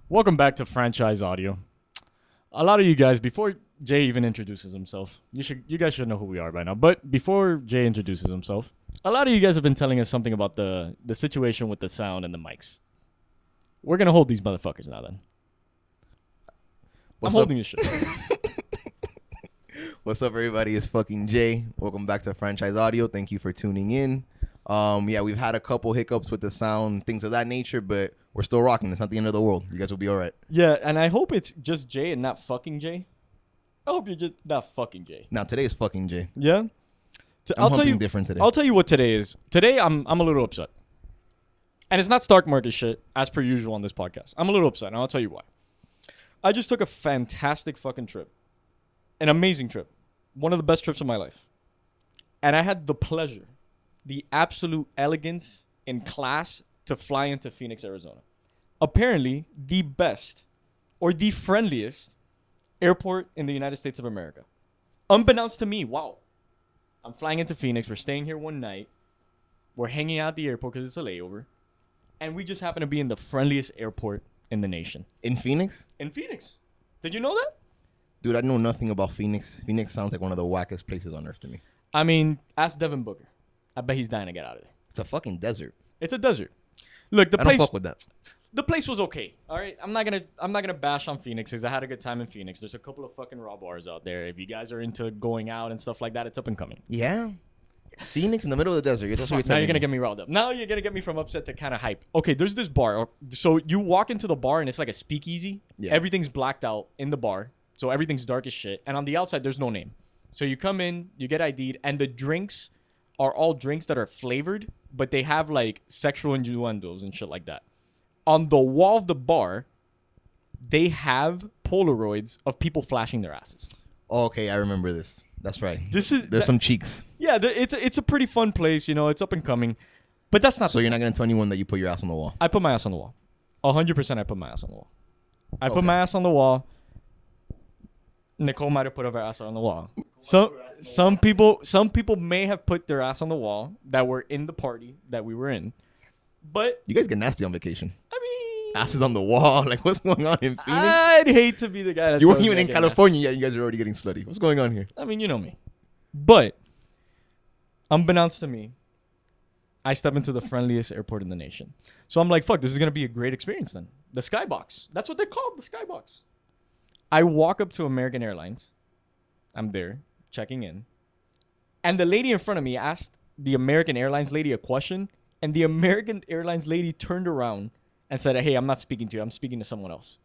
Welcome back to Franchise Audio. A lot of you guys, before Jay even introduces himself, you guys should know who we are by now. But before Jay introduces himself, a lot of you guys have been telling us something about the situation with the sound and the mics. We're gonna hold these motherfuckers now. Then What's I'm up? holding this shit. What's up, everybody? It's fucking Jay. Welcome back to Franchise Audio. Thank you for tuning in. Yeah, we've had a couple hiccups with the sound, things of that nature, but we're still rocking. It's not the end of the world. You guys will be all right. Yeah, and I hope it's just Jay and not fucking Jay. I hope you're just not fucking Jay. Now, today is fucking Jay. Yeah. I'm humping different today. I'll tell you what today is. Today I'm a little upset. And it's not stock market shit, as per usual on this podcast. I'm a little upset, and I'll tell you why. I just took a fantastic fucking trip. An amazing trip. One of the best trips of my life. And I had the pleasure, the absolute elegance and class to fly into Phoenix, Arizona. Apparently, the best or the friendliest airport in the United States of America. Unbeknownst to me, wow. I'm flying into Phoenix. We're staying here one night. We're hanging out at the airport because it's a layover. And we just happen to be in the friendliest airport in the nation. In Phoenix? In Phoenix. Did you know that? Dude, I know nothing about Phoenix. Phoenix sounds like one of the wackest places on earth to me. I mean, ask Devin Booker. I bet he's dying to get out of there. It's a fucking desert. It's a desert. Look, the I place. don't fuck with that. The place was okay. All right, I'm not gonna bash on Phoenix because I had a good time in Phoenix. There's a couple of fucking raw bars out there. If you guys are into going out and stuff like that, it's up and coming. Yeah? Phoenix in the middle of the desert. That's what Now you're gonna get me riled up. Now you're gonna get me from upset to kind of hype. Okay, there's this bar. So you walk into the bar and it's like a speakeasy. Yeah. Everything's blacked out in the bar, so everything's dark as shit. And on the outside, there's no name. So you come in, you get ID'd, and the drinks are all drinks that are flavored, but they have like sexual innuendos and shit like that. On the wall of the bar, they have Polaroids of people flashing their asses. Okay, I remember this. That's right. There's some cheeks. Yeah, it's a pretty fun place. You know, it's up and coming. But that's not. So you're not going to tell anyone that you put your ass on the wall? I put my ass on the wall. 100% I put my ass on the wall. I put Okay. my ass on the wall. Nicole might have put her ass on the wall. Some people may have put their ass on the wall that were in the party that we were in. But You guys get nasty on vacation. I mean, Asses on the wall. Like, what's going on in Phoenix? I'd hate to be the guy that You weren't tells even you in I get California yet. You guys are already getting slutty. What's going on here? nasty. I mean, you know me. But unbeknownst to me, I step into the friendliest airport in the nation. So I'm like, fuck, this is going to be a great experience then. The Skybox. That's what they call it, the Skybox. I walk up to American Airlines. I'm there, checking in. And the lady in front of me asked the American Airlines lady a question. And the American Airlines lady turned around and said, hey, I'm not speaking to you. I'm speaking to someone else.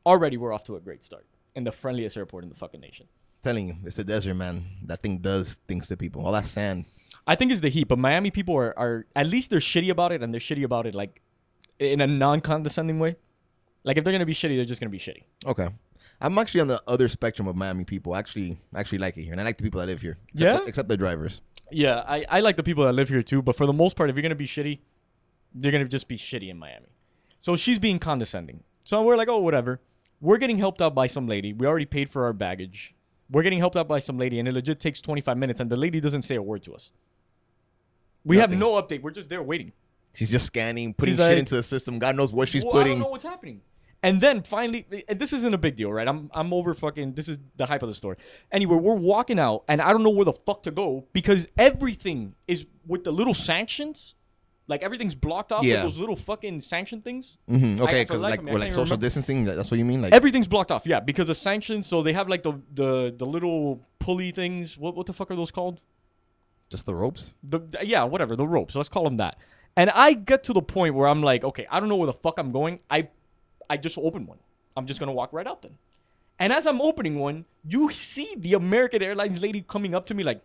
Already, we're off to a great start in the friendliest airport in the fucking nation. Telling you, it's the desert, man. That thing does things to people. All that sand. I think it's the heat, but Miami people are at least they're shitty about it, and they're shitty about it like in a non-condescending way. Like if they're gonna be shitty, they're just gonna be shitty. Okay. I'm actually on the other spectrum of Miami people. I actually like it here, and I like the people that live here. Yeah? Except the drivers. Yeah, I like the people that live here too, but for the most part, if you're gonna be shitty, you're gonna just be shitty in Miami. So she's being condescending. So we're like, oh, whatever. We're getting helped out by some lady. We already paid for our baggage. We're getting helped out by some lady, and it legit takes 25 minutes, and the lady doesn't say a word to us. We Nothing. have no update. We're just there waiting. She's just scanning, putting She's shit like, into the system. God knows what she's Well, putting. I don't know what's happening. And then finally, and this isn't a big deal, right? I'm over fucking. This is the hype of the story. Anyway, we're walking out, and I don't know where the fuck to go because everything is with the little sanctions. Like everything's blocked off with Yeah. those little fucking sanction things. Mm-hmm. Okay, for the because life like of me, I we're can't like even social remember. distancing. That's what you mean? Like Everything's blocked off, yeah, because of sanctions. So they have like the little pulley things. What the fuck are those called? just the ropes? Yeah, whatever, the ropes. Let's call them that. And I get to the point where I'm like, okay, I don't know where the fuck I'm going. I just open one. I'm just gonna walk right out then. And as I'm opening one, you see the American Airlines lady coming up to me like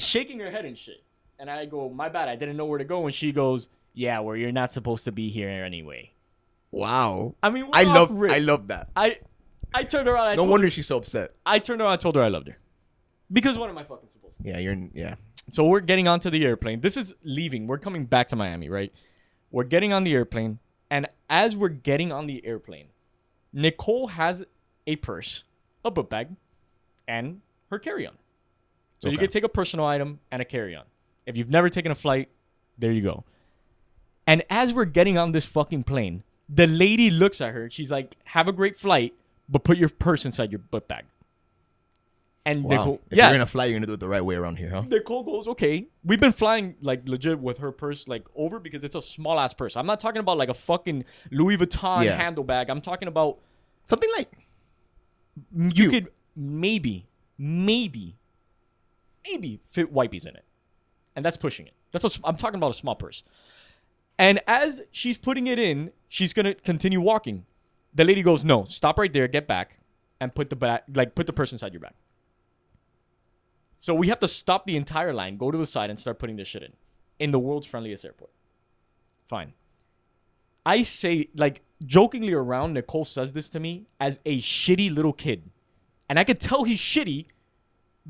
shaking her head and shit. And I go, my bad, I didn't know where to go. And she goes, yeah, well, you're not supposed to be here anyway. Wow. I mean, I love that. I turned around. No wonder she's so upset. I turned around and told her I loved her. Because what am I fucking supposed to do? Yeah. So we're getting onto the airplane. This is leaving. We're coming back to Miami, right? We're getting on the airplane. And as we're getting on the airplane, Nicole has a purse, a book bag, and her carry-on. So you Okay. can take a personal item and a carry-on. If you've never taken a flight, there you go. And as we're getting on this fucking plane, The lady looks at her. She's like, have a great flight, but put your purse inside your book bag. And Wow. Nicole, If you're gonna fly, you're gonna do it the right way around here, huh? Nicole goes, okay. We've been flying like legit with her purse like over because it's a small ass purse. I'm not talking about like a fucking Louis Vuitton handle bag. I'm talking about something like you could maybe fit wipies in it, and that's pushing it. I'm talking about a small purse. And as she's putting it in, she's gonna continue walking. The lady goes, no, stop right there, get back, and put the purse inside your bag. So we have to stop the entire line, go to the side, and start putting this shit in the world's friendliest airport. Fine. I say, like, jokingly around, Nicole says this to me as a shitty little kid. And I could tell he's shitty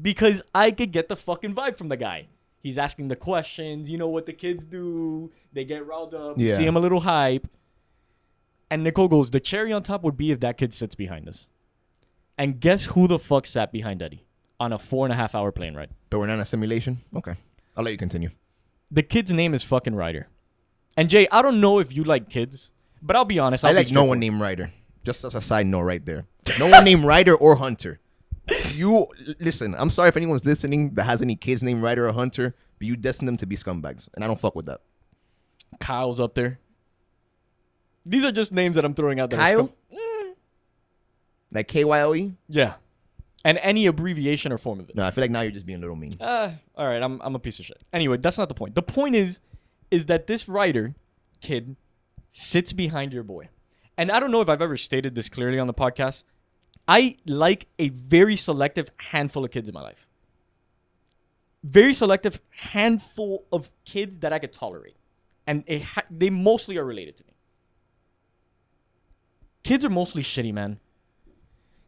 because I could get the fucking vibe from the guy. He's asking the questions. You know what the kids do. They get riled up. You see him a little hype. And Nicole goes, the cherry on top would be if that kid sits behind us. And guess who the fuck sat behind Eddy? On a 4.5-hour plane ride. But we're not in a simulation? Okay. I'll let you continue. The kid's name is fucking Ryder. And Jay, I don't know if you like kids, but I'll be honest. I like no one named Ryder. Just as a side note right there. No one named Ryder or Hunter. You, listen, I'm sorry if anyone's listening that has any kids named Ryder or Hunter, but you destined them to be scumbags. And I don't fuck with that. Kyle's up there. These are just names that I'm throwing out there. Kyle? Like Kyle? Yeah. And any abbreviation or form of it. No, I feel like now you're just being a little mean. All right, I'm a piece of shit. Anyway, that's not the point. The point is that this Ryder kid sits behind your boy. And I don't know if I've ever stated this clearly on the podcast. I like a very selective handful of kids in my life. Very selective handful of kids that I could tolerate. And they mostly are related to me. Kids are mostly shitty, man.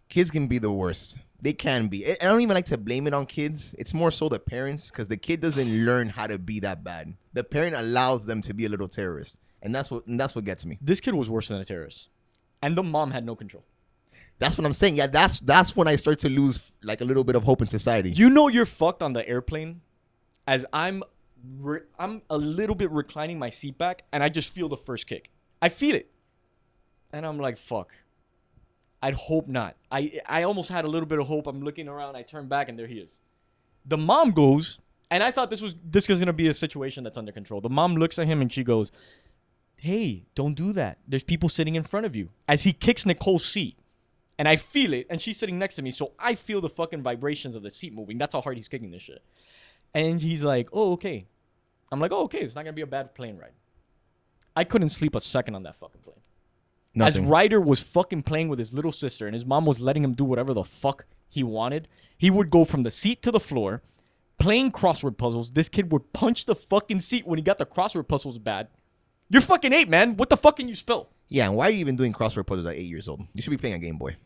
Kids can be the worst. They can be. I don't even like to blame it on kids. It's more so the parents, because the kid doesn't learn how to be that bad. The parent allows them to be a little terrorist, and that's what gets me. This kid was worse than a terrorist, and the mom had no control. That's what I'm saying. Yeah, that's when I start to lose like a little bit of hope in society. You know you're fucked on the airplane, as I'm a little bit reclining my seat back, and I just feel the first kick. I feel it, and I'm like, fuck. I'd hope not. I almost had a little bit of hope. I'm looking around. I turn back, and there he is. The mom goes, and I thought this was going to be a situation that's under control. The mom looks at him, and she goes, hey, don't do that. There's people sitting in front of you. As he kicks Nicole's seat, and I feel it, and she's sitting next to me, so I feel the fucking vibrations of the seat moving. That's how hard he's kicking this shit. And he's like, oh, okay. I'm like, oh, okay. It's not going to be a bad plane ride. I couldn't sleep a second on that fucking plane. Nothing. As Ryder was fucking playing with his little sister and his mom was letting him do whatever the fuck he wanted, he would go from the seat to the floor playing crossword puzzles. This kid would punch the fucking seat when he got the crossword puzzles bad. You're fucking 8, man. What the fuck can you spill? Yeah, and why are you even doing crossword puzzles at 8 years old? You should be playing a Game Boy.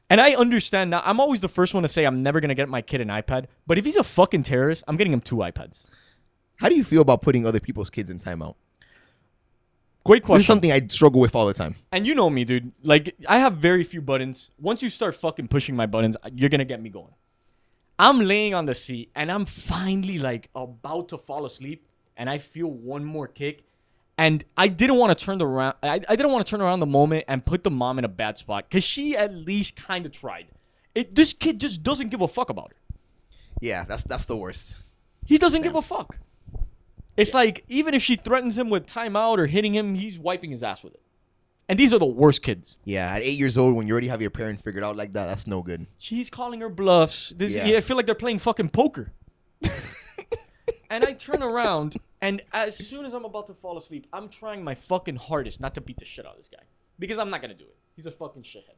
And I understand now. I'm always the first one to say I'm never going to get my kid an iPad. But if he's a fucking terrorist, I'm getting him 2 iPads. How do you feel about putting other people's kids in timeout? Great question. This is something I struggle with all the time. And you know me, dude. Like, I have very few buttons. Once you start fucking pushing my buttons, you're going to get me going. I'm laying on the seat, and I'm finally, like, about to fall asleep, and I feel one more kick. And I didn't want to turn around. I didn't want to turn around the moment and put the mom in a bad spot, because she at least kind of tried. This kid just doesn't give a fuck about her. Yeah, that's the worst. He doesn't give a fuck. It's like, even if she threatens him with timeout or hitting him, he's wiping his ass with it. And these are the worst kids. Yeah, at 8 years old, when you already have your parent figured out like that, that's no good. She's calling her bluffs. I feel like they're playing fucking poker. And I turn around, and as soon as I'm about to fall asleep, I'm trying my fucking hardest not to beat the shit out of this guy. Because I'm not going to do it. He's a fucking shithead.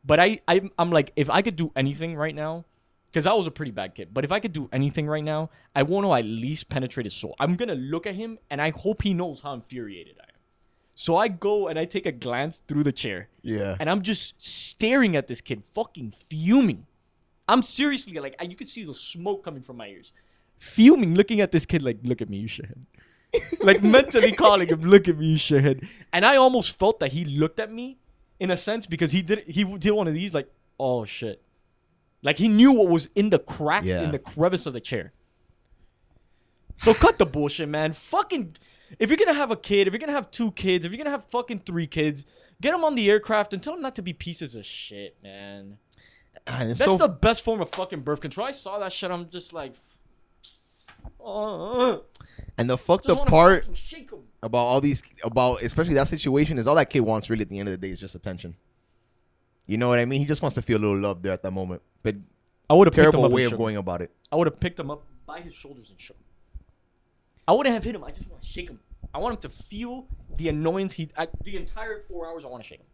But I'm like, if I could do anything right now, because I was a pretty bad kid, but if I could do anything right now, I want to at least penetrate his soul. I'm going to look at him, and I hope he knows how infuriated I am. So I go, and I take a glance through the chair. Yeah. And I'm just staring at this kid, fucking fuming. I'm seriously, like, you could see the smoke coming from my ears. Fuming, looking at this kid like, look at me, you shithead. Like, mentally calling him, look at me, you shithead. And I almost felt that he looked at me, in a sense, because he did one of these, like, oh, shit. Like, he knew what was in the crack, in the crevice of the chair. So cut the bullshit, man. Fucking, if you're gonna have a kid, if you're gonna have 2 kids, if you're gonna have fucking 3 kids, get them on the aircraft and tell them not to be pieces of shit, man. And That's the best form of fucking birth control. I saw that shit. I'm just like, and the fucked up part about all these, about especially that situation, is all that kid wants really at the end of the day is just attention. You know what I mean? He just wants to feel a little love there at that moment. But I would have terrible way of going about it. I would have picked him up by his shoulders and shook him. I wouldn't have hit him. I just want to shake him. I want him to feel the annoyance. The entire 4 hours, I want to shake him.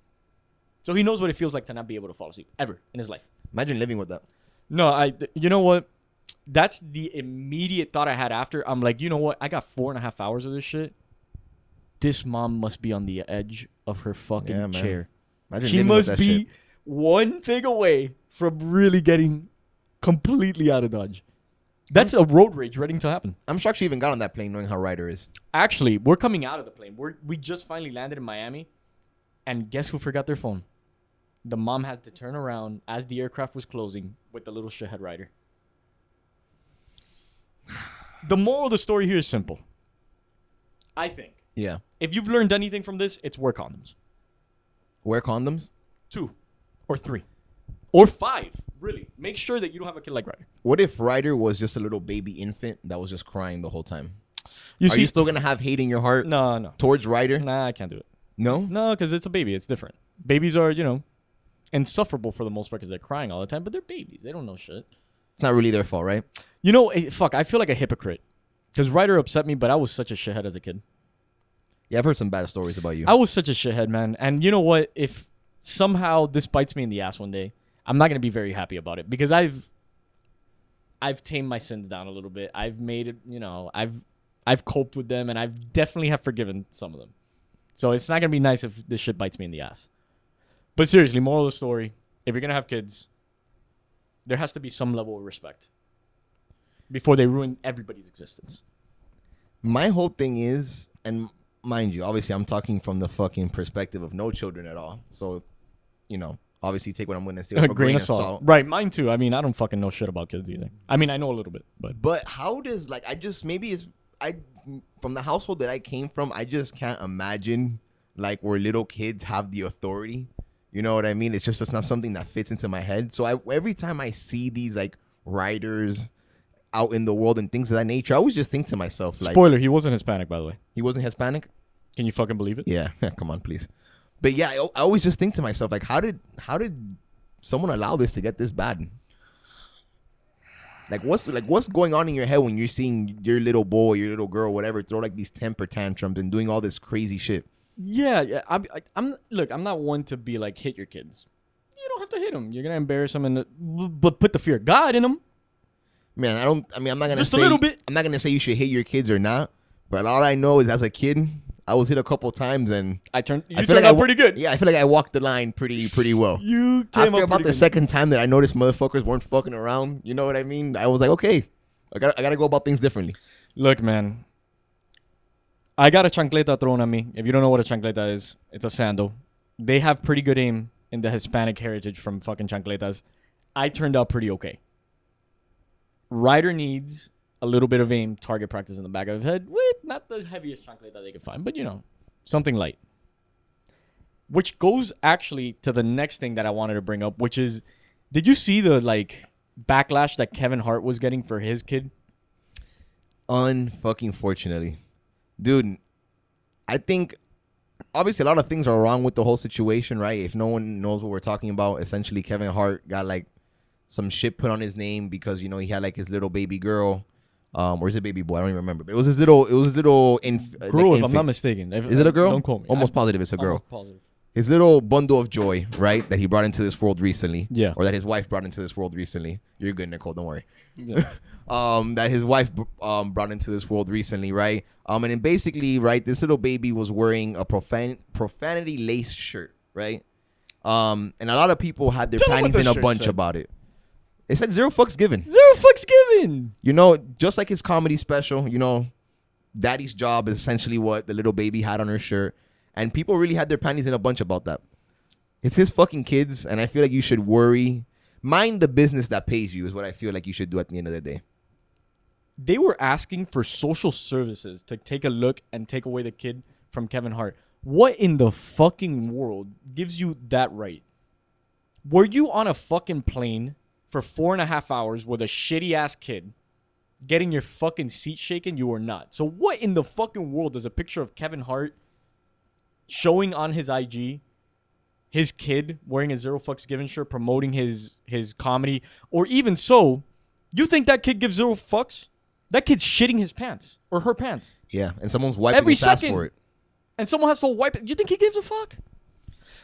So he knows what it feels like to not be able to fall asleep ever in his life. Imagine living with that. No, you know what? That's the immediate thought I had after. I'm like, you know what? I got 4.5 hours of this shit. This mom must be on the edge of her fucking chair. Imagine she must be shit. One thing away from really getting completely out of Dodge. That's a road rage waiting to happen. I'm shocked she even got on that plane knowing how Ryder is. Actually, we're coming out of the plane. We just finally landed in Miami. And guess who forgot their phone? The mom had to turn around as the aircraft was closing with the little shithead Ryder. The moral of the story here is simple. I think. Yeah. If you've learned anything from this, it's wear condoms. Wear condoms? 2 or 3 or 5. Really. Make sure that you don't have a kid like Ryder. What if Ryder was just a little baby infant that was just crying the whole time? Are you still going to have hate in your heart towards Ryder? Nah, I can't do it. No? No, because it's a baby. It's different. Babies are, insufferable for the most part because they're crying all the time, but they're babies. They don't know shit. It's not really their fault, right? Fuck, I feel like a hypocrite. Because Ryder upset me, but I was such a shithead as a kid. Yeah, I've heard some bad stories about you. I was such a shithead, man. And you know what? If somehow this bites me in the ass one day, I'm not going to be very happy about it. Because I've tamed my sins down a little bit. I've made it, I've coped with them, and I've definitely have forgiven some of them. So it's not going to be nice if this shit bites me in the ass. But seriously, moral of the story, if you're going to have kids, there has to be some level of respect before they ruin everybody's existence. My whole thing is, and mind you, obviously I'm talking from the fucking perspective of no children at all. So, obviously take what I'm going to say with a grain of salt. Right, mine too. I mean, I don't fucking know shit about kids either. I mean, I know a little bit, but. But how does, from the household that I came from, I just can't imagine, where little kids have the authority. You know what I mean? It's not something that fits into my head. So every time I see these riders out in the world and things of that nature, I always just think to myself, spoiler, he wasn't Hispanic, by the way. He wasn't Hispanic? Can you fucking believe it? Yeah. Come on, please. But yeah, I always just think to myself, how did someone allow this to get this bad? What's going on in your head when you're seeing your little boy, your little girl, whatever, throw these temper tantrums and doing all this crazy shit? Yeah. I'm not one to be hit your kids. You don't have to hit them. You're gonna embarrass them, but put the fear of God in them. Man, I'm not gonna just say a little bit. I'm not gonna say you should hit your kids or not. But all I know is, as a kid, I was hit a couple times, and I turned out pretty good. Yeah, I feel like I walked the line pretty well. You came After up about pretty the good. second time that I noticed motherfuckers weren't fucking around, you know what I mean? I was like, okay, I gotta go about things differently. Look, man, I got a chancleta thrown at me. If you don't know what a chancleta is, it's a sandal. They have pretty good aim in the Hispanic heritage from fucking chancletas. I turned out pretty okay. Ryder needs a little bit of aim, target practice in the back of his head with not the heaviest chancleta they can find, but something light. Which goes actually to the next thing that I wanted to bring up, which is, did you see the backlash that Kevin Hart was getting for his kid? Unfucking fortunately. Dude, I think obviously a lot of things are wrong with the whole situation, right? If no one knows what we're talking about, essentially Kevin Hart got some shit put on his name because he had his little baby girl, or is it baby boy? I don't even remember. But it was his little girl, if I'm not mistaken. Is it a girl? Don't quote me. Almost positive it's a girl. Almost positive. His little bundle of joy, right, that he brought into this world recently. Yeah. Or that his wife brought into this world recently. You're good, Nicole. Don't worry. Yeah. That his wife brought into this world recently, right? And then basically, right, this little baby was wearing a profanity laced shirt, right? And a lot of people had their panties in a bunch about it. It said 0 fucks given. 0 fucks given. Just like his comedy special, Daddy's Job is essentially what the little baby had on her shirt. And people really had their panties in a bunch about that. It's his fucking kids, and I feel like you should mind the business that pays you is what I feel like you should do at the end of the day. They were asking for social services to take a look and take away the kid from Kevin Hart. What in the fucking world gives you that right? Were you on a fucking plane for 4.5 hours with a shitty ass kid getting your fucking seat shaken? You were not. So what in the fucking world does a picture of Kevin Hart showing on his IG his kid wearing a Zero Fucks Given shirt promoting his comedy, or even so, you think that kid gives zero fucks? That kid's shitting his pants or her pants. Yeah, and someone's wiping Every his ass second. for it. And someone has to wipe it. You think he gives a fuck?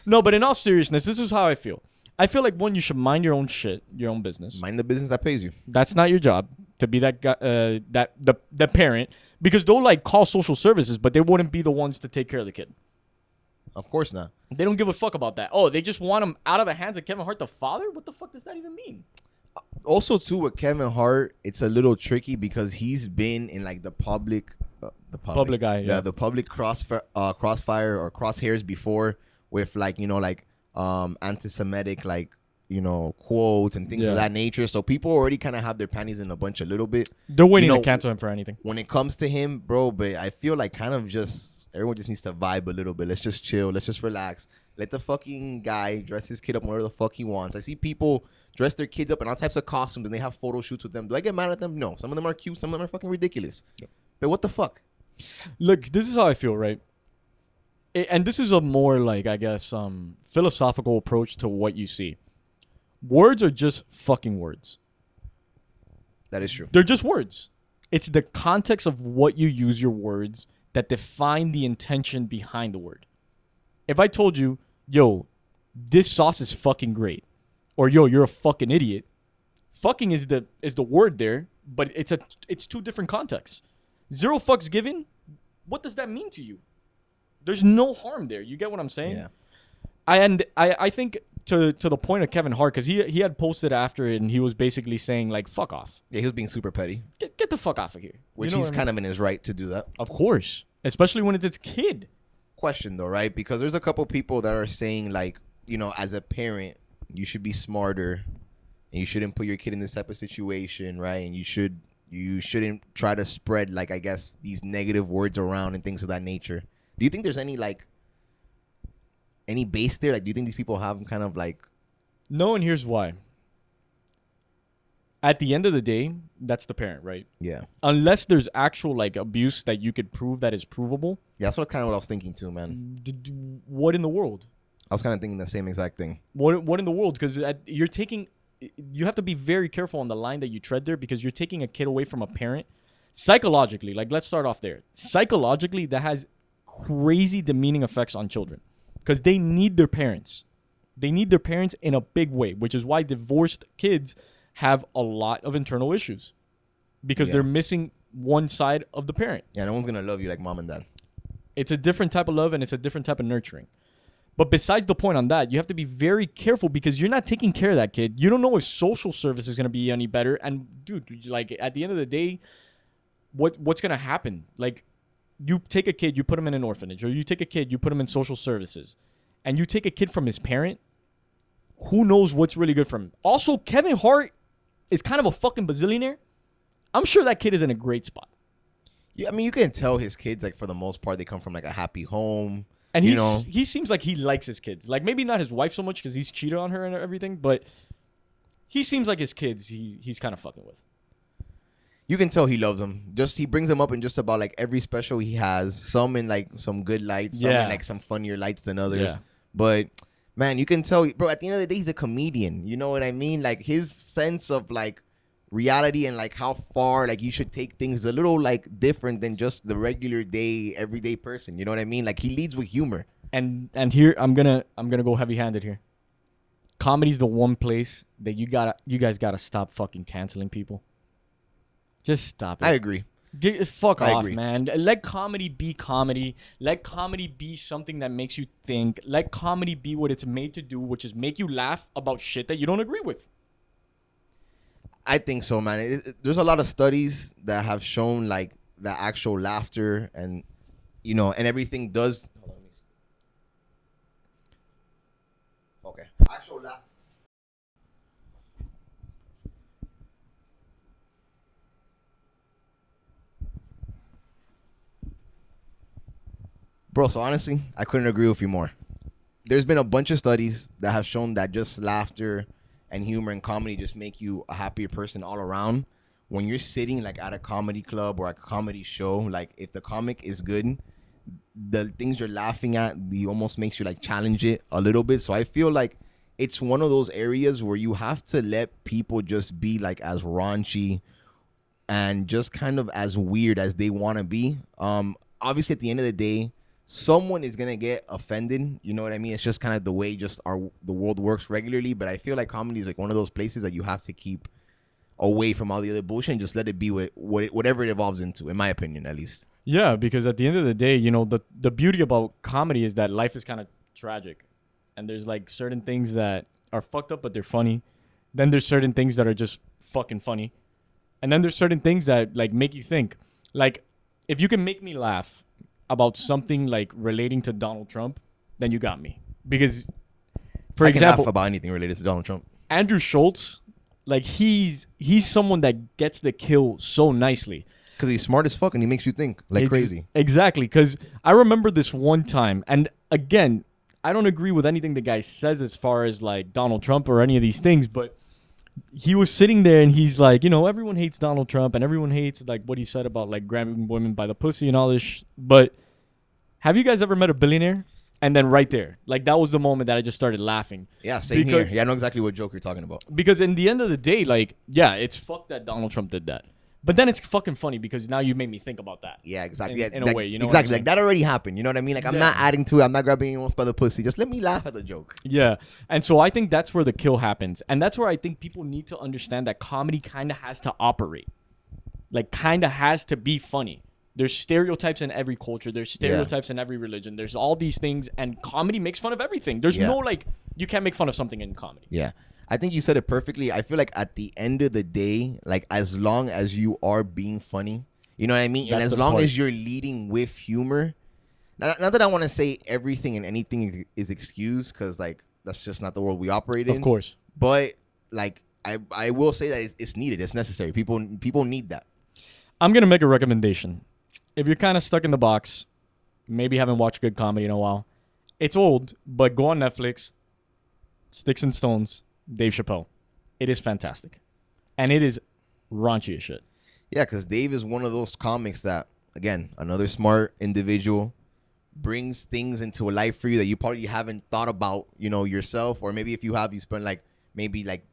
No, but in all seriousness, this is how I feel. I feel like, one, you should mind your own shit, your own business. Mind the business that pays you. That's not your job to be that guy, the parent, because they'll like call social services, but they wouldn't be the ones to take care of the kid. Of course not. They don't give a fuck about that. Oh, they just want him out of the hands of Kevin Hart, the father? What the fuck does that even mean? Also, too, with Kevin Hart, it's a little tricky because he's been in like the public Public eye, yeah. the public crossfire or crosshairs before with like, you know, like anti-Semitic, like, you know, quotes and things of that nature. So people already kind of have their panties in a bunch a little bit. They're waiting to cancel him for anything. When it comes to him, bro, but I feel like kind of just everyone just needs to vibe a little bit. Let's just chill. Let's just relax. Let the fucking guy dress his kid up whatever the fuck he wants. I see people dress their kids up in all types of costumes and they have photo shoots with them. Do I get mad at them? No. Some of them are cute. Some of them are fucking ridiculous. Yep. But what the fuck? Look, this is how I feel, right? And this is a more like, I guess, philosophical approach to what you see. Words are just fucking words. That is true. They're just words. It's the context of what you use your words that define the intention behind the word. If I told you, yo, this sauce is fucking great, or yo, you're a fucking idiot, fucking is the word there, but it's two different contexts. Zero fucks given, what does that mean to you? There's no harm there. You get what I'm saying? Yeah. I think to the point of Kevin Hart, because he had posted after it and he was basically saying like, fuck off. Yeah, he was being super petty. Get the fuck off of here. Which he's kind of in his right to do that. Of course. Especially when it's his kid. Question though, right? Because there's a couple people that are saying like, you know, as a parent, you should be smarter and you shouldn't put your kid in this type of situation, right? And you shouldn't try to spread like, I guess, these negative words around and things of that nature. Do you think there's any base there? Like, do you think these people have kind of like... No, and here's why. At the end of the day, that's the parent, right? Yeah. Unless there's actual like abuse that you could prove that is provable. Yeah, that's what I was thinking too, man. What in the world? I was kind of thinking the same exact thing. What in the world? Because you have to be very careful on the line that you tread there, because you're taking a kid away from a parent. Psychologically, like, let's start off there. Psychologically, that has crazy demeaning effects on children, because they need their parents. They need their parents in a big way, which is why divorced kids have a lot of internal issues, because they're missing one side of the parent. Yeah, no one's going to love you like mom and dad. It's a different type of love and it's a different type of nurturing. But besides the point on that, you have to be very careful, because you're not taking care of that kid. You don't know if social service is going to be any better. And dude, like, at the end of the day, what's going to happen? Like, you take a kid, you put him in an orphanage, or you take a kid, you put him in social services, and you take a kid from his parent, who knows what's really good for him. Also, Kevin Hart is kind of a fucking bazillionaire. I'm sure that kid is in a great spot. Yeah, I mean, you can tell his kids, like, for the most part, they come from like a happy home. And he seems like he likes his kids. Like, maybe not his wife so much, because he's cheated on her and everything, but he seems like his kids he's kind of fucking with. You can tell he loves them. Just he brings them up in just about like every special he has. Some in like some good lights, some in like some funnier lights than others. Yeah. But man, you can tell, bro, at the end of the day, he's a comedian. You know what I mean? Like, his sense of like reality and like how far like you should take things is a little like different than just the regular day, everyday person. You know what I mean? Like, he leads with humor. And here I'm gonna go heavy handed here. Comedy's the one place that you guys gotta stop fucking canceling people. Just stop it. I agree. Fuck off, man. Let comedy be comedy. Let comedy be something that makes you think. Let comedy be what it's made to do, which is make you laugh about shit that you don't agree with. I think so, man. There's a lot of studies that have shown like the actual laughter and, you know, and everything does. Hold on, okay. Actual laughter. Bro, so honestly, I couldn't agree with you more. There's been a bunch of studies that have shown that just laughter and humor and comedy just make you a happier person all around. When you're sitting like at a comedy club or a comedy show, like if the comic is good, the things you're laughing at, almost makes you like challenge it a little bit. So I feel like it's one of those areas where you have to let people just be like as raunchy and just kind of as weird as they want to be. Obviously, at the end of the day, someone is gonna get offended. You know what I mean? It's just kind of the way the world works regularly. But I feel like comedy is like one of those places that you have to keep away from all the other bullshit and just let it be whatever it evolves into, in my opinion, at least. Yeah, because at the end of the day, you know, the beauty about comedy is that life is kind of tragic. And there's like certain things that are fucked up, but they're funny. Then there's certain things that are just fucking funny. And then there's certain things that like make you think. Like, if you can make me laugh about something like relating to Donald Trump, then you got me. Because, for I can example, laugh about anything related to Donald Trump. Andrew Schultz, like he's someone that gets the kill so nicely. Because he's smart as fuck and he makes you think like crazy. Exactly. Because I remember this one time, and again, I don't agree with anything the guy says as far as like Donald Trump or any of these things, but he was sitting there and he's like, you know, everyone hates Donald Trump and everyone hates like what he said about like grabbing women by the pussy and all this. But have you guys ever met a billionaire? And then right there, like that was the moment that I just started laughing. Yeah, same here. Yeah, I know exactly what joke you're talking about. Because in the end of the day, like, yeah, it's fucked that Donald Trump did that. But then it's fucking funny because now you made me think about that. Yeah, exactly. In a way, you know. Exactly. What I mean? Like that already happened. You know what I mean? Like I'm not adding to it. I'm not grabbing anyone by the pussy. Just let me laugh at the joke. Yeah. And so I think that's where the kill happens. And that's where I think people need to understand that comedy kind of has to operate. Like kind of has to be funny. There's stereotypes in every culture. There's stereotypes in every religion. There's all these things. And comedy makes fun of everything. There's no like, you can't make fun of something in comedy. Yeah. I think you said it perfectly. I feel like at the end of the day, like as long as you are being funny, you know what I mean? That's and as long as you're leading with humor, not that I want to say everything and anything is excused because like that's just not the world we operate in. Of course. But like I will say that it's needed. It's necessary. People need that. I'm going to make a recommendation. If you're kind of stuck in the box, maybe haven't watched good comedy in a while, it's old, but go on Netflix, Sticks and Stones, Dave Chappelle. It is fantastic. And it is raunchy as shit. Yeah, because Dave is one of those comics that, again, another smart individual, brings things into a life for you that you probably haven't thought about, you know, yourself. Or maybe if you have, you spend like maybe like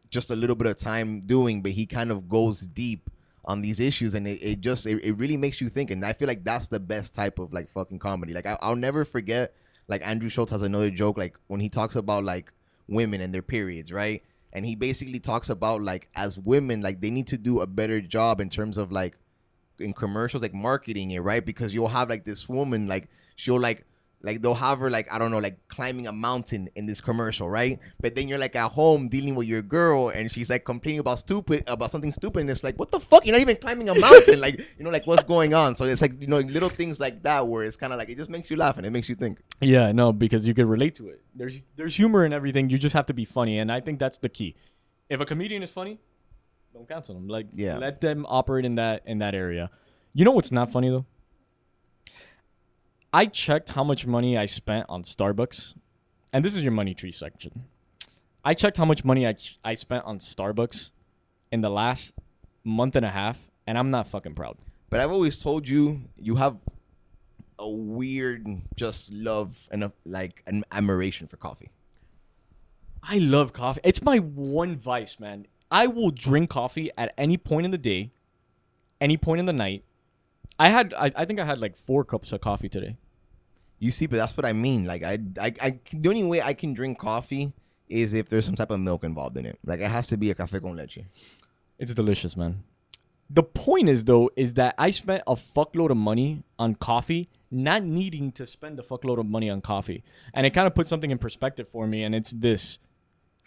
just a little bit of time doing, but he kind of goes deep on these issues, and it really makes you think. And I feel like that's the best type of like fucking comedy. Like I'll never forget, like Andrew Schultz has another joke, like when he talks about like women and their periods, right? And he basically talks about like as women, like they need to do a better job in terms of like in commercials, like marketing it, right? Because you'll have like this woman, like she'll like they'll have her like, I don't know, like climbing a mountain in this commercial, right? But then you're like at home dealing with your girl and she's like complaining about something stupid, and it's like, what the fuck? You're not even climbing a mountain. Like, you know, like what's going on? So it's like, you know, little things like that where it's kind of like it just makes you laugh and it makes you think. Yeah, no, because you can relate to it. There's humor in everything. You just have to be funny, and I think that's the key. If a comedian is funny, don't cancel them. Like, let them operate in that area. You know what's not funny though? I checked how much money I spent on Starbucks, and this is your money tree section. I checked how much money I spent on Starbucks in the last month and a half, and I'm not fucking proud. But I've always told you, you have a weird just love and like an admiration for coffee. I love coffee. It's my one vice, man. I will drink coffee at any point in the day, any point in the night. I think I had like 4 cups of coffee today. You see, but that's what I mean. Like I the only way I can drink coffee is if there's some type of milk involved in it. Like it has to be a café con leche. It's delicious, man. The point is though, is that I spent a fuckload of money on coffee, not needing to spend a fuckload of money on coffee. And it kind of puts something in perspective for me, and it's this.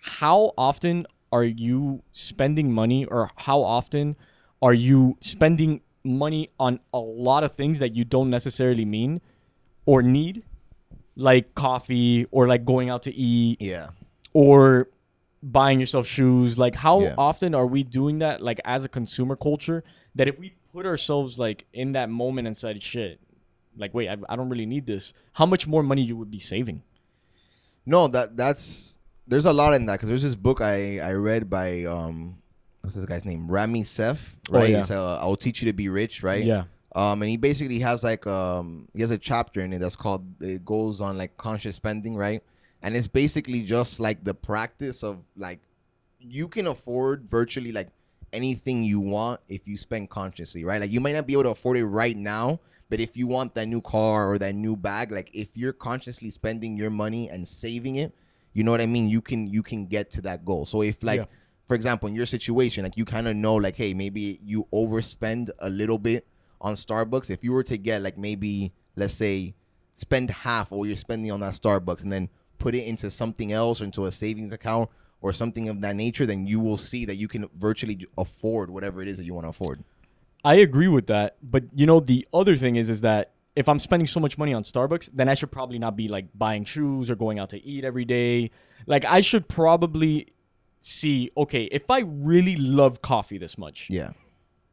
How often are you spending money, or how often are you spending money on a lot of things that you don't necessarily mean or need, like coffee or like going out to eat, or buying yourself shoes? Like how often are we doing that, like as a consumer culture, that if we put ourselves like in that moment and said, shit, like, wait, I don't really need this, how much more money you would be saving. No, that's there's a lot in that, because there's this book I read by what's this guy's name, Rami Seth, right? yeah. It's I'll Teach You to Be Rich, right? Yeah. And he basically has like he has a chapter in it that's called, it goes on like conscious spending, right? And it's basically just like the practice of like, you can afford virtually like anything you want if you spend consciously, right? Like you might not be able to afford it right now, but if you want that new car or that new bag, like if you're consciously spending your money and saving it, you know what I mean? You can get to that goal. So if like, for example, in your situation, like you kind of know like, hey, maybe you overspend a little bit on Starbucks. If you were to get like, maybe let's say spend half of what you're spending on that Starbucks and then put it into something else or into a savings account or something of that nature, then you will see that you can virtually afford whatever it is that you want to afford. I agree with that. But, you know, the other thing is that if I'm spending so much money on Starbucks, then I should probably not be like buying shoes or going out to eat every day. Like I should probably see, okay, if I really love coffee this much,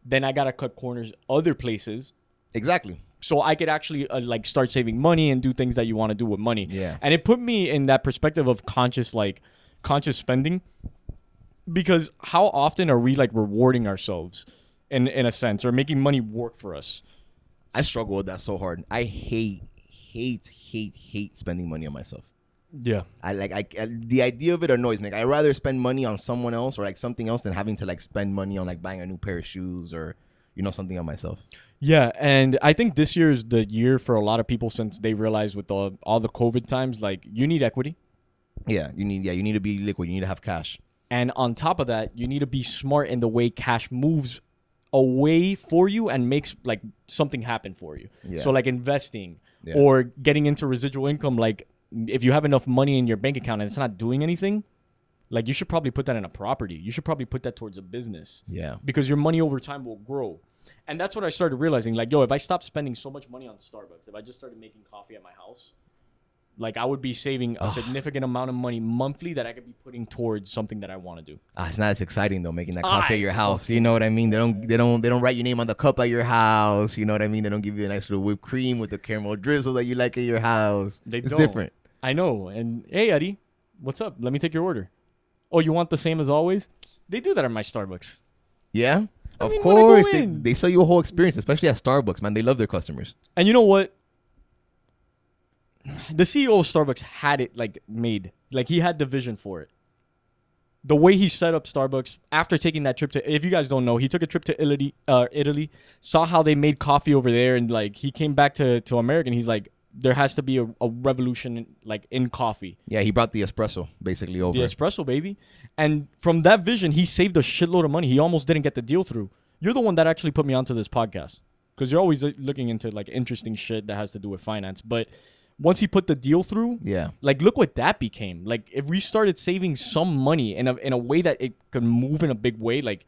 then I got to cut corners other places. Exactly. So I could actually like start saving money and do things that you want to do with money. Yeah. And it put me in that perspective of conscious spending, because how often are we like rewarding ourselves in a sense, or making money work for us? I struggle with that so hard. I hate spending money on myself. Yeah. The idea of it annoys me. Like, I'd rather spend money on someone else or like something else than having to like spend money on like buying a new pair of shoes or, you know, something on myself. Yeah, and I think this year is the year for a lot of people, since they realized with all the COVID times, like you need equity. Yeah, you need to be liquid. You need to have cash. And on top of that, you need to be smart in the way cash moves away for you and makes like something happen for you. Yeah. So like investing or getting into residual income. Like if you have enough money in your bank account and it's not doing anything, like you should probably put that in a property. You should probably put that towards a business. Yeah. Because your money over time will grow. And that's what I started realizing. Like, yo, if I stopped spending so much money on Starbucks, if I just started making coffee at my house, like I would be saving a significant amount of money monthly that I could be putting towards something that I want to do. It's not as exciting though, making that coffee at your house. You know what I mean? They don't write your name on the cup at your house. You know what I mean? They don't give you a nice little whipped cream with the caramel drizzle that you like at your house. It's different. I know. And hey, Eddie, what's up? Let me take your order. Oh, you want the same as always? They do that at my Starbucks. Yeah? Of course. They sell you a whole experience, especially at Starbucks, man. They love their customers. And you know what? The CEO of Starbucks had it like made. Like he had the vision for it. The way he set up Starbucks after taking that trip to, if you guys don't know, he took a trip to Italy, saw how they made coffee over there, and like he came back to America and he's like, there has to be a revolution in coffee. Yeah, he brought the espresso basically over. The espresso, baby. And from that vision, he saved a shitload of money. He almost didn't get the deal through. You're the one that actually put me onto this podcast, because you're always looking into like interesting shit that has to do with finance. But once he put the deal through, like look what that became. Like if we started saving some money in a way that it could move in a big way, like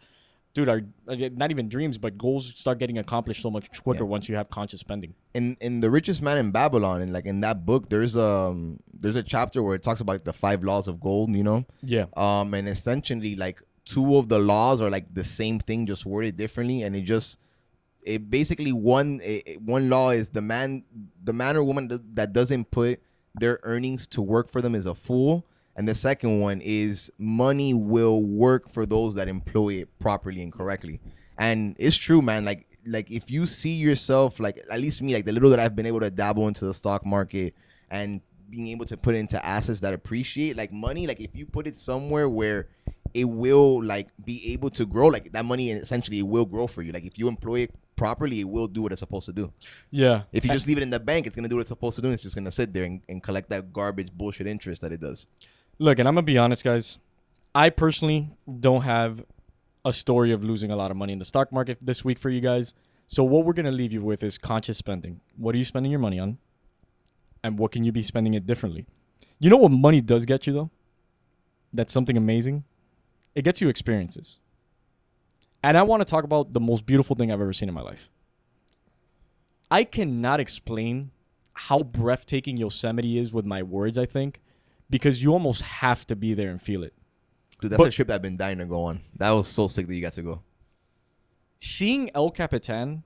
dude, our not even dreams, but goals start getting accomplished so much quicker once you have conscious spending. In The Richest Man in Babylon, and like in that book, there's a chapter where it talks about the 5 laws of gold, you know? Yeah. And essentially like 2 of the laws are like the same thing, just worded differently, and it basically one law is the man or woman that doesn't put their earnings to work for them is a fool. And the second one is money will work for those that employ it properly and correctly. And it's true, man. Like if you see yourself, like at least me, like the little that I've been able to dabble into the stock market and being able to put it into assets that appreciate, like money, like if you put it somewhere where it will like be able to grow, like that money essentially it will grow for you. Like if you employ it properly, it will do what it's supposed to do. Yeah. If you just leave it in the bank, it's going to do what it's supposed to do. And it's just going to sit there and collect that garbage bullshit interest that it does. Look, and I'm going to be honest, guys. I personally don't have a story of losing a lot of money in the stock market this week for you guys. So what we're going to leave you with is conscious spending. What are you spending your money on? And what can you be spending it differently? You know what money does get you, though? That's something amazing. It gets you experiences. And I want to talk about the most beautiful thing I've ever seen in my life. I cannot explain how breathtaking Yosemite is with my words, I think, because you almost have to be there and feel it. Dude, that's a trip that I've been dying to go on. That was so sick that you got to go. Seeing El Capitan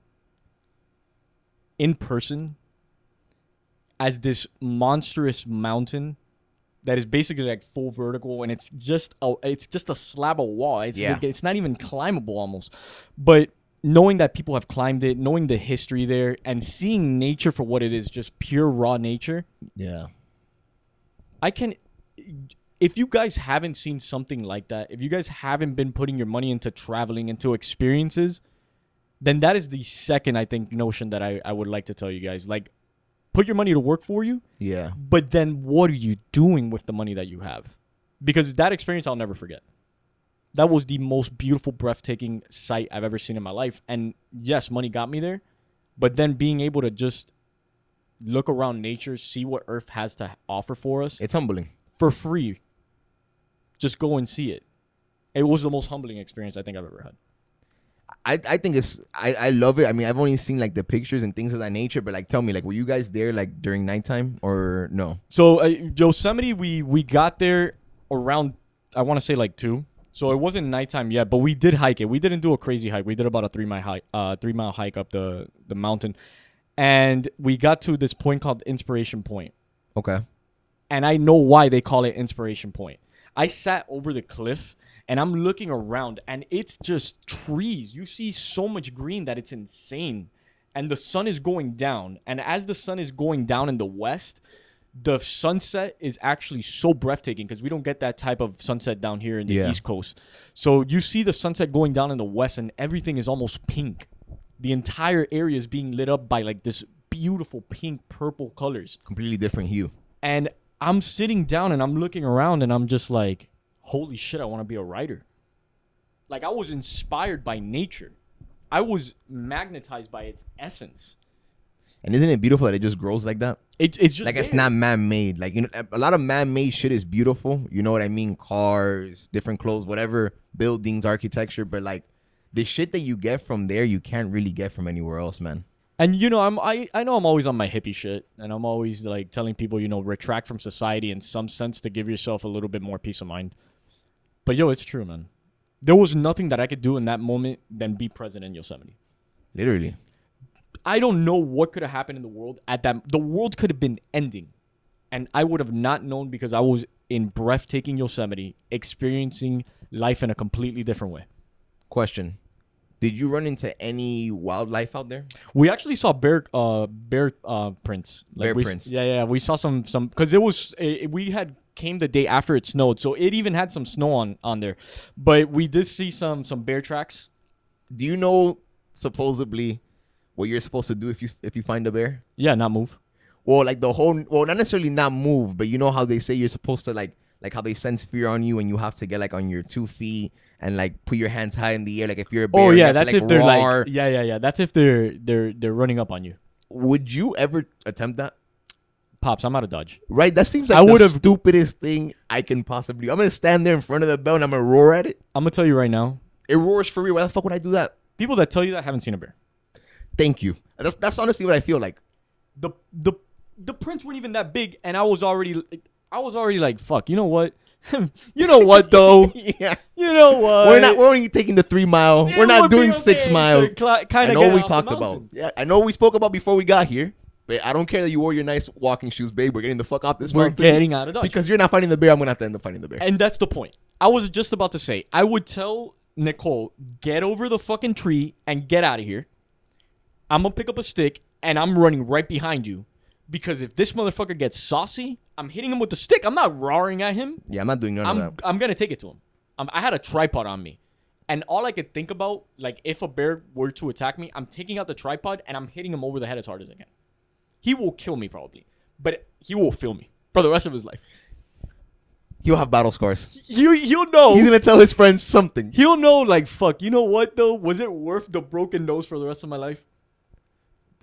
in person as this monstrous mountain that is basically like full vertical, and it's just a slab of wall. It's Yeah. like, it's not even climbable almost. But knowing that people have climbed it, knowing the history there, and seeing nature for what it is, just pure raw nature. Yeah. If you guys haven't seen something like that, if you guys haven't been putting your money into traveling, into experiences, then that is the second, I think, notion that I would like to tell you guys. Like, put your money to work for you. Yeah. But then what are you doing with the money that you have? Because that experience I'll never forget. That was the most beautiful, breathtaking sight I've ever seen in my life. And yes, money got me there. But then being able to just look around nature, see what Earth has to offer for us. It's humbling. For free. Just go and see it. It was the most humbling experience I think I've ever had. I think I love it. I mean, I've only seen like the pictures and things of that nature, but like, tell me, like, were you guys there like during nighttime or no? So Yosemite, we got there around, I want to say like 2. So it wasn't nighttime yet, but we did hike it. We didn't do a crazy hike. We did about a 3-mile hike, 3-mile hike up the mountain, and we got to this point called Inspiration Point. Okay. And I know why they call it Inspiration Point. I sat over the cliff. And I'm looking around, and it's just trees. You see so much green that it's insane. And the sun is going down. And as the sun is going down in the west, the sunset is actually so breathtaking because we don't get that type of sunset down here in the East Coast. So you see the sunset going down in the west, and everything is almost pink. The entire area is being lit up by like this beautiful pink, purple colors. Completely different hue. And I'm sitting down, and I'm looking around, and I'm just like, holy shit, I want to be a writer. Like, I was inspired by nature. I was magnetized by its essence. And isn't it beautiful that it just grows like that? It's just like, there. it's not man-made. Like, you know, a lot of man-made shit is beautiful. You know what I mean? Cars, different clothes, whatever, buildings, architecture. But like, the shit that you get from there, you can't really get from anywhere else, man. And you know, I know I'm always on my hippie shit, and I'm always like telling people, you know, retract from society in some sense to give yourself a little bit more peace of mind. But yo, it's true, man. There was nothing that I could do in that moment than be present in Yosemite. Literally. I don't know what could have happened in the world at that. The world could have been ending, and I would have not known because I was in breathtaking Yosemite, experiencing life in a completely different way. Question. Did you run into any wildlife out there? We actually saw bear prints. Bear prints. Yeah. We saw some because it was we had came the day after it snowed, so it even had some snow on there. But we did see some bear tracks. Do you know supposedly what you're supposed to do if you find a bear? Yeah, not move. Well, like not necessarily not move, but you know how they say you're supposed to like how they sense fear on you and you have to get like on your 2 feet and like put your hands high in the air. Like if you're a bear, oh yeah, you have that's to, like, if they're roar. like yeah. That's if they're running up on you. Would you ever attempt that? Pops, I'm out of Dodge. Right, that seems like the stupidest thing I can possibly. I'm gonna stand there in front of the bell and I'm gonna roar at it. I'm gonna tell you right now. It roars for real. Why the fuck would I do that? People that tell you that haven't seen a bear. Thank you. That's honestly what I feel like. The prints weren't even that big, and I was already like, fuck. You know what? You know what though? Yeah. You know what? We're only taking the 3 mile. It We're not would doing be 6 miles. I know what we talked about. mountain. Yeah, I know what we spoke about before we got here. But I don't care that you wore your nice walking shoes, babe. We're getting the fuck off this We're mountain. getting out of Dodge. Because you're not fighting the bear. I'm gonna have to end up fighting the bear. And that's the point. I was just about to say, I would tell Nicole, get over the fucking tree and get out of here. I'm gonna pick up a stick and I'm running right behind you. Because if this motherfucker gets saucy, I'm hitting him with the stick. I'm not roaring at him. Yeah, I'm not doing none of that. I'm going to take it to him. I had a tripod on me. And all I could think about, like, if a bear were to attack me, I'm taking out the tripod and I'm hitting him over the head as hard as I can. He will kill me probably. But he will feel me for the rest of his life. He'll have battle scars. He'll know. He's going to tell his friends something. He'll know, like, fuck, you know what, though? Was it worth the broken nose for the rest of my life?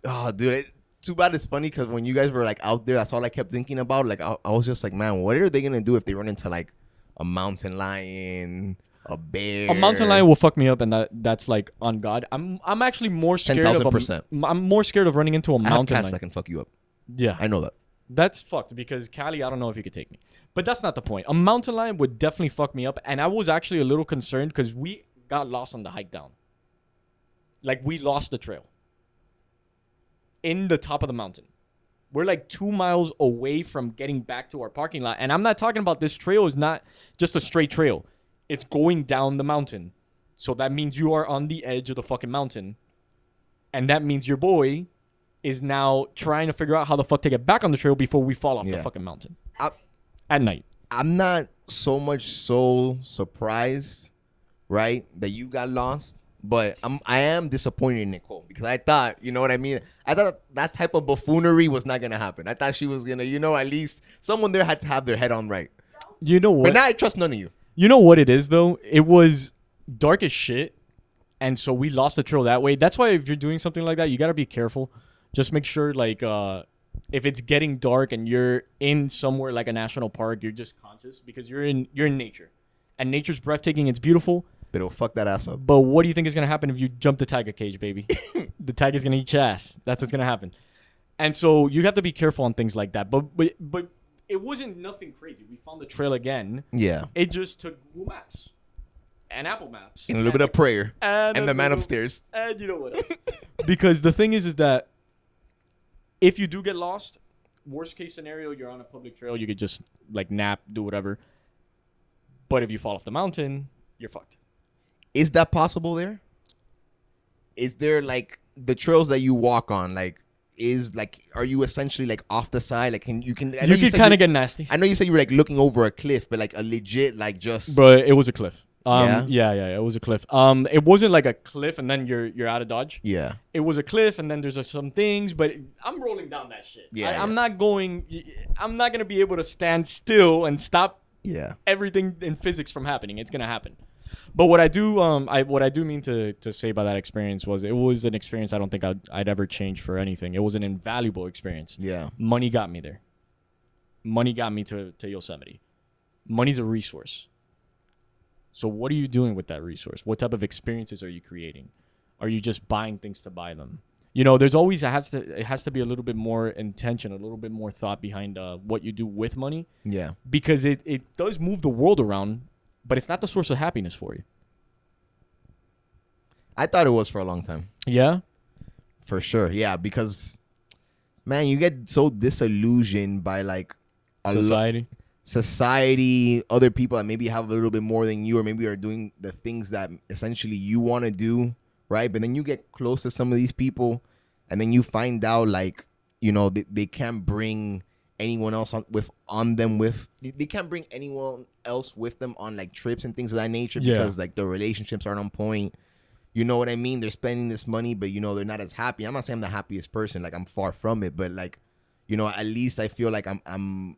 Oh, dude. Too bad it's funny because when you guys were like out there, that's all I kept thinking about. Like I was just like, man, what are they gonna do if they run into like a mountain lion, a bear? A mountain lion will fuck me up, and that's like on God. I'm actually more scared 10,000%. I'm more scared of running into a mountain I have cats lion. that can fuck you up. Yeah, I know that. That's fucked because Cali, I don't know if you could take me, but that's not the point. A mountain lion would definitely fuck me up, and I was actually a little concerned because we got lost on the hike down. Like we lost the trail in the top of the mountain. We're like 2 miles away from getting back to our parking lot. And I'm not talking about this trail is not just a straight trail. It's going down the mountain. So that means you are on the edge of the fucking mountain. And that means your boy is now trying to figure out how the fuck to get back on the trail before we fall off the fucking mountain. At night. I'm not so much so surprised, right, that you got lost. But I am disappointed in Nicole because I thought, you know what I mean? I thought that type of buffoonery was not going to happen. I thought she was going to, at least someone there had to have their head on right. You know what? But now I trust none of you. You know what it is, though? It was dark as shit. And so we lost the trail that way. That's why if you're doing something like that, you got to be careful. Just make sure, like, if it's getting dark and you're in somewhere like a national park, you're just conscious because you're in nature. And nature's breathtaking. It's beautiful. But it'll fuck that ass up. But what do you think is going to happen if you jump the tiger cage, baby? The tiger's going to eat your ass. That's what's going to happen. And so you have to be careful on things like that. But it wasn't nothing crazy. We found the trail again. Yeah. It just took Google Maps and Apple Maps. And a little bit of prayer. And the man upstairs. And you know what else. Because the thing is that if you do get lost, worst case scenario, you're on a public trail. You could just like nap, do whatever. But if you fall off the mountain, you're fucked. Is that possible there? Is there like the trails that you walk on, like are you essentially like off the side? Like you can kind of get nasty. I know you said you were like looking over a cliff, but like a legit like just Bro, it was a cliff. Yeah, it was a cliff. It wasn't like a cliff and then you're out of dodge. Yeah. It was a cliff and then there's some things, but I'm rolling down that shit. Yeah. I'm not going to be able to stand still and stop everything in physics from happening. It's going to happen. But what I do mean to say by that experience was it was an experience I don't think I'd ever change for anything. It was an invaluable experience. Yeah. Money got me there. Money got me to Yosemite. Money's a resource. So what are you doing with that resource? What type of experiences are you creating? Are you just buying things to buy them? There's always it has to be a little bit more intention, a little bit more thought behind what you do with money. Yeah. Because it does move the world around, but it's not the source of happiness for you. I thought it was for a long time. Yeah? For sure. Yeah, because man, you get so disillusioned by like society, other people that maybe have a little bit more than you, or maybe are doing the things that essentially you want to do, right? But then you get close to some of these people, and then you find out like, they can't bring anyone else they can't bring anyone else with them on like trips and things of that nature because like the relationships aren't on point. You know what I mean? They're spending this money, but they're not as happy. I'm not saying I'm the happiest person, like I'm far from it, but like, at least I feel like I'm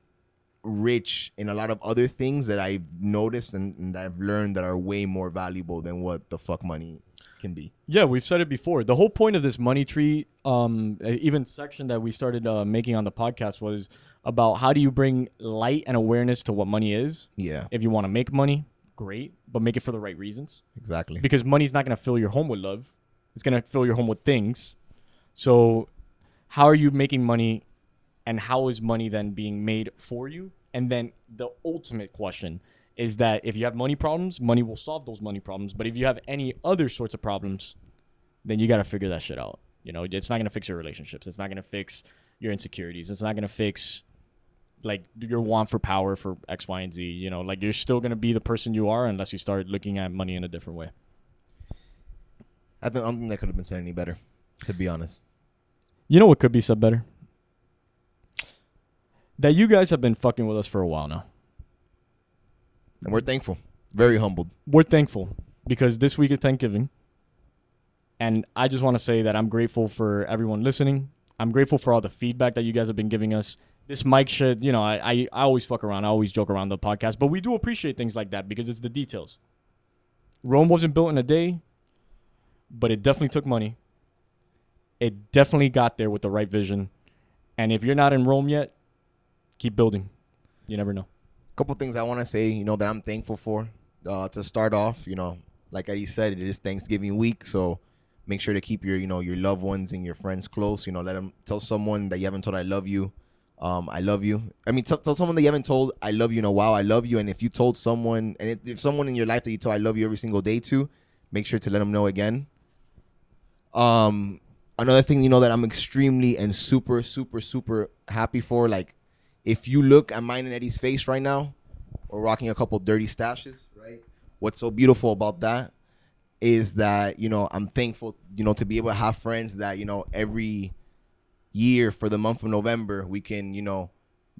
rich in a lot of other things that I've noticed and that I've learned that are way more valuable than what the fuck money can be. Yeah, we've said it before. The whole point of this money tree, even section that we started making on the podcast was about how do you bring light and awareness to what money is. Yeah. If you want to make money, great, but make it for the right reasons. Exactly. Because money's not going to fill your home with love. It's going to fill your home with things. So how are you making money, and how is money then being made for you? And then the ultimate question is that if you have money problems, money will solve those money problems. But if you have any other sorts of problems, then you got to figure that shit out. It's not going to fix your relationships. It's not going to fix your insecurities. It's not going to fix like your want for power for X, Y, and Z. Like you're still going to be the person you are unless you start looking at money in a different way. I don't think that could have been said any better, to be honest. You know what could be said better? That you guys have been fucking with us for a while now. And we're thankful. Very humbled. We're thankful because this week is Thanksgiving. And I just want to say that I'm grateful for everyone listening. I'm grateful for all the feedback that you guys have been giving us. This mic shit, I always fuck around. I always joke around the podcast. But we do appreciate things like that because it's the details. Rome wasn't built in a day, but it definitely took money. It definitely got there with the right vision. And if you're not in Rome yet, keep building. You never know. Couple things I want to say, that I'm thankful for. To start off, like Eddie said, it is Thanksgiving week, so make sure to keep your, your loved ones and your friends close. Let them tell someone that you haven't told I love you. I love you. I mean, tell someone that you haven't told I love you in a while. I love you. And if you told someone, and if someone in your life that you told I love you every single day to, make sure to let them know again. another thing, you know, that I'm extremely and super, super, super happy for. Like, if you look at mine and Eddie's face right now, we're rocking a couple dirty stashes, right? What's so beautiful about that is that, you know, I'm thankful, you know, to be able to have friends that, you know, every year for the month of November, we can, you know,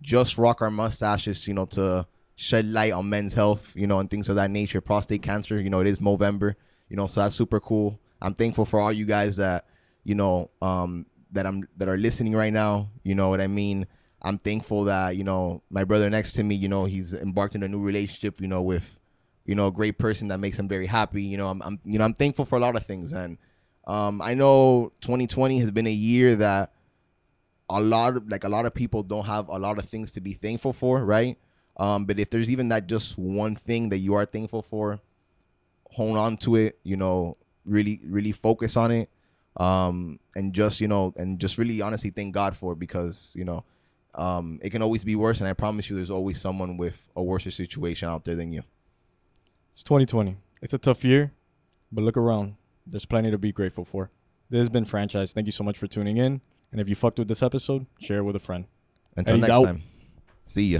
just rock our mustaches, you know, to shed light on men's health, you know, and things of that nature. Prostate cancer, you know, it is Movember, you know, so that's super cool. I'm thankful for all you guys that, you know, that are listening right now. You know what I mean? I'm thankful that, you know, my brother next to me, you know, he's embarked in a new relationship, you know, with, you know, a great person that makes him very happy. You know, I'm thankful for a lot of things. And I know 2020 has been a year that a lot of people don't have a lot of things to be thankful for, right? But if there's even that just one thing that you are thankful for, hold on to it, you know, really, really focus on it. And just, you know, and just really honestly thank God for it, because, you know, it can always be worse. And I promise you, there's always someone with a worse situation out there than you. It's 2020. It's a tough year, but look around. There's plenty to be grateful for. This has been Franchise. Thank you so much for tuning in. And if you fucked with this episode, share it with a friend. Until Eddie's next out. time. See ya.